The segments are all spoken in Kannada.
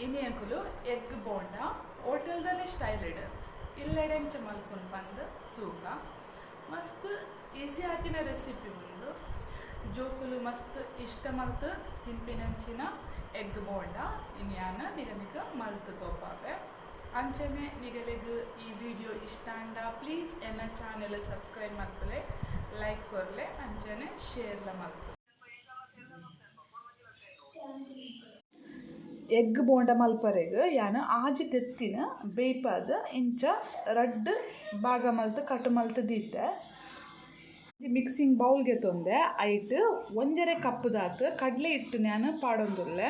ಇನ್ನೇಕುಲು ಎಗ್ ಬೋಂಡ ಹೋಟೆಲ್ದಲ್ಲಿ ಸ್ಟೈಲ್ ಇಡು ಇಲ್ಲೆಡೆಂಚ ಮಲ್ಕೊಂಡು ಬಂದು ತೂಕ ಮಸ್ತ್ ಈಸಿ ಹಾಕಿನ ರೆಸಿಪಿ ಒಂದು ಜೋಕುಲು ಮಸ್ತ್ ಇಷ್ಟ ಮಲ್ತು ತಿಂಪಿನಂಚಿನ ಎಗ್ ಬೋಂಡ ಇನ್ಯಾನ ನಿಗನಿಗ ಮಲ್ತು ತೋಪಾವೆ ಅಂಚನೆ ನಿಗಲಿಗೆ ಈ ವಿಡಿಯೋ ಇಷ್ಟ ಅಂಡ ಪ್ಲೀಸ್ ಎನ್ನ ಚಾನೆಲ್ ಸಬ್ಸ್ಕ್ರೈಬ್ ಮಾಡ್ತಲೆ ಲೈಕ್ ಕೊರ್ಲೆ ಅಂಚನೆ ಶೇರ್ಲ ಮಾಡ್ತಲೆ ಎಗ್ ಬೋಂಡ ಮಲ್ಪರೆಗ್ ಯಾನು ಆಜಿ ತೆತ್ತಿನ ಬೇಯ್ಪದ ಇಂಚ ರಡ್ಡ್ ಭಾಗ ಮಲ್ತು ಕಟ್ ಮಲ್ತು ದೀತೆ ಮಿಕ್ಸಿಂಗ್ ಬೌಲ್ಗೆ ತೊಂದೆ ಐಟ್ ಒಂಜರೆ ಕಪ್ ದಾತ್ ಕಡ್ಲೆ ಹಿಟ್ಟು ನಾನು ಪಾಡೊಂದುಲ್ಲೆ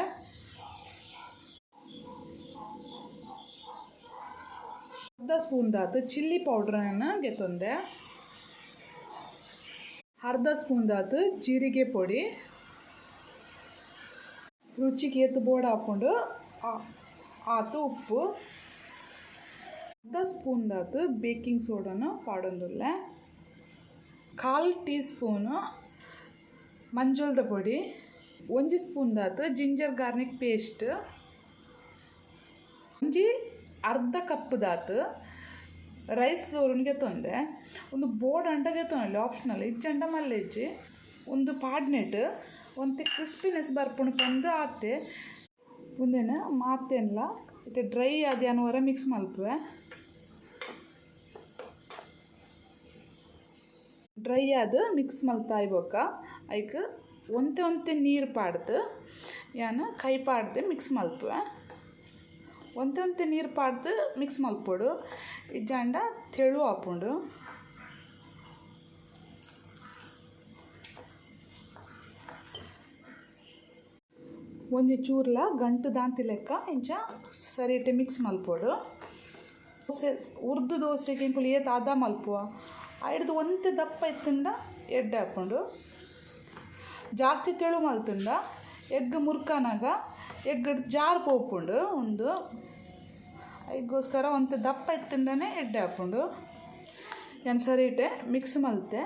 ಅರ್ಧ ಸ್ಪೂನ್ ದಾತ್ ಚಿಲ್ಲಿ ಪೌಡ್ರನ್ನ ಗೆತ್ತೊಂದೆ ಅರ್ಧ ಸ್ಪೂನ್ ದಾತ್ ಜೀರಿಗೆ ಪೊಡಿ ರುಚಿಗೆ ಏತು ಬೋಡ ಹಾಕ್ಕೊಂಡು ಆತು ಉಪ್ಪು ಅರ್ಧ ಸ್ಪೂನ್ ದಾತ್ ಬೇಕಿಂಗ್ ಸೋಡಾನ ಪಾಡೊಂದುಲ್ಲೆ 1/4 ಟೀ ಸ್ಪೂನು ಮಂಜುಳದ ಪೊಡಿ 1 ಸ್ಪೂನ್ ದಾತ್ ಜಿಂಜರ್ ಗಾರ್ಲಿಕ್ ಪೇಸ್ಟ್ ಒಂಜಿ ಅರ್ಧ ಕಪ್ ದಾತ್ ರೈಸ್ ಫ್ಲೋರ್ಗೆ ತೊಂದೆ ಒಂದು ಬೋರ್ಡ್ ಅಂಟಗೆ ತೊಂದೆ ಆಪ್ಷನಲ್ ಇಜ್ಜಂಡ ಮಲ್ಲೆಜ್ಜಿ ಒಂದು ಪಾಡ್ನೆಟ್ ಒಂದು ಕ್ರಿಸ್ಪಿನೆಸ್ ಬರ್ಪುಣ್ ಬಂದು ಆತೆ ಮುಂದೇನ ಮಾತೆಲ್ಲ ಇದು ಡ್ರೈ ಆದ್ಯಾನವರ ಮಿಕ್ಸ್ ಮಲ್ಪುವೆ ಡ್ರೈ ಆದ ಮಿಕ್ಸ್ ಮಲ್ತಾ ಇಬೋಕ ಐಕ್ ಒಂತೆ ನೀರು ಪಾಡ್ದು ಯಾನು ಕೈ ಪಾಡ್ದು ಮಿಕ್ಸ್ ಮಲ್ಪುವೆ ಒಂತೆ ನೀರು ಪಾಡ್ದು ಮಿಕ್ಸ್ ಮಲ್ಪೊಡು ಇಜ್ಜಂಡ ತೆಳು ಹಾಕೊಂಡು ಒಂಜಿ ಚೂರ್ಲ ಗಂಟು ದಾಂತಿ ಲೆಕ್ಕ ಇಂಚ ಸರಿಯಟೆ ಮಿಕ್ಸ್ ಮಲ್ಪೊಡು ದೋಸೆ ಉರ್ದು ದೋಸೆಗೆ ಇಂಕುಲು ಏತ್ ಅದ ಮಲ್ಪುವ ಐಡ್ದು ಒಂತೆ ದಪ್ಪ ಇತ್ತಂಡ ಎಡ್ಡೆ ಹಾಕ್ಕೊಂಡು ಜಾಸ್ತಿ ತೆಳು ಮಲ್ತುಂಡ ಎಗ್ ಮುರ್ಕನಾಗ ಎಗ್ ಜಾರ್ ಪೋಪುಂಡು ಒಂದು ಐಗೋಸ್ಕರ ಒಂತೆ ದಪ್ಪ ಇತ್ತಂಡನೇ ಎಡ್ಡೆ ಹಾಕ್ಕೊಂಡು ಏನು ಸರಿಯಟೆ ಮಿಕ್ಸ್ ಮಲ್ತೆ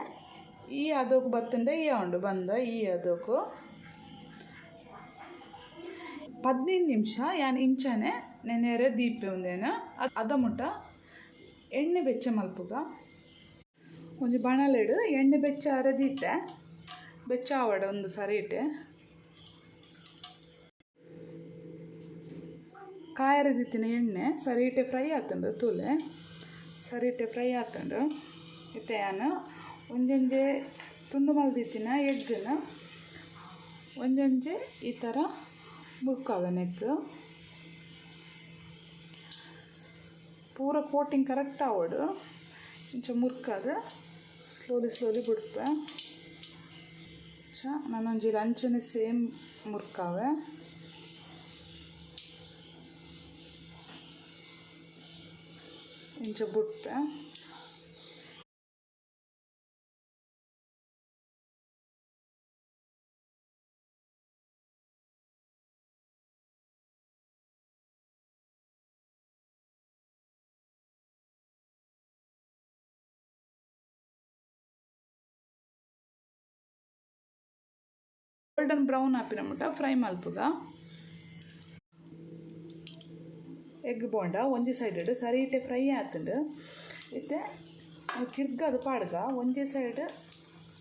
ಈ ಅದಕ್ಕೆ ಬತ್ತಂಡ ಈ ಉಂಡು ಬಂದ ಈ ಅದಕ್ಕೂ 15 ನಿಮಿಷ ಯಾನು ಇಂಚನೆ ನೆನೆರೆ ದೀಪೆ ಒಂದೇನು ಅದ ಮುಟ್ಟ ಎಣ್ಣೆ ಬೆಚ್ಚ ಮಲ್ಪುಗ ಒಂಜಿ ಬಣಲೆಡು ಎಣ್ಣೆ ಬೆಚ್ಚ ಅರೆದೀತೆ ಬೆಚ್ಚ ಆವಡ ಒಂದು ಸರಿಯಟೆ ಕಾಯರದಿತ್ತಿನ ಎಣ್ಣೆ ಸರಿಯಟೆ ಫ್ರೈ ಆತಂಡು ತೂಲೆ ಸರಿಯಟೆ ಫ್ರೈ ಆತಂಡು ಇತ್ತೆ ನಾನು ಒಂಜೊಂಜೆ ತುಂಡು ಮಲ್ದಿತ್ತಿನ ಎಗ್ಗನ ಒಂಜೊಂಜೆ ಈ ಥರ ಮುರ್ಕಾವೆ ನೆಕ್ ಪೂರ ಕೋಟಿಂಗ್ ಕರೆಕ್ಟ್ ಆವಡು ಇಂಚ ಮುರ್ಕಾದ ಸ್ಲೋಲಿ ಬಿಡ್ಪೆ ನಾನೊಂಜಿ ಅಂಚನೆ ಸೇಮ್ ಮುರ್ಕಾವೆ ಇಂಚ ಬಿಟ್ಪೆ ಗೋಲ್ಡನ್ ಬ್ರೌನ್ ಆಪಿನ ಮುಟ್ಟ ಫ್ರೈ ಮಲ್ಪುಗ ಎಗ್ ಬೋಂಡ ಒಂಜಿ ಸೈಡ್ ಸರಿಯಟೆ ಫ್ರೈ ಆತಂಡು ಇತ್ತೆ ತಿರ್ಗದು ಪಾಡ್ಗ ಒಂಜೇ ಸೈಡ್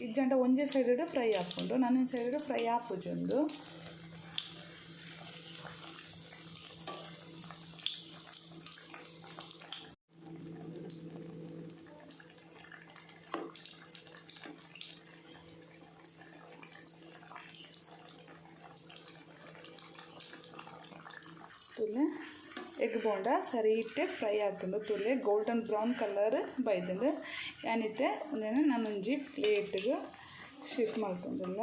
ಇಜ್ಜಂಡ ಒಂಜೇ ಸೈಡ್ ಫ್ರೈ ಹಾಕ್ಕೊಂಡು ನನ್ನ ಸೈಡ್ ಫ್ರೈ ಹಾಕುಜುಂಡು ತುಲೆ ಎಗ್ ಬೋಂಡ ಸರಿಯಟೆ ಫ್ರೈ ಆತಂಡು ತುಲೆ ಗೋಲ್ಡನ್ ಬ್ರೌನ್ ಕಲರ್ ಬೈದಂಡು ಏನಿತ್ತೆ ಒಂದೇನು ನಾನೊಂಜಿ ಪ್ಲೇಟ್ಗೆ ಶಿಫ್ಟ್ ಮಾಡ್ತಂದಿಲ್ಲ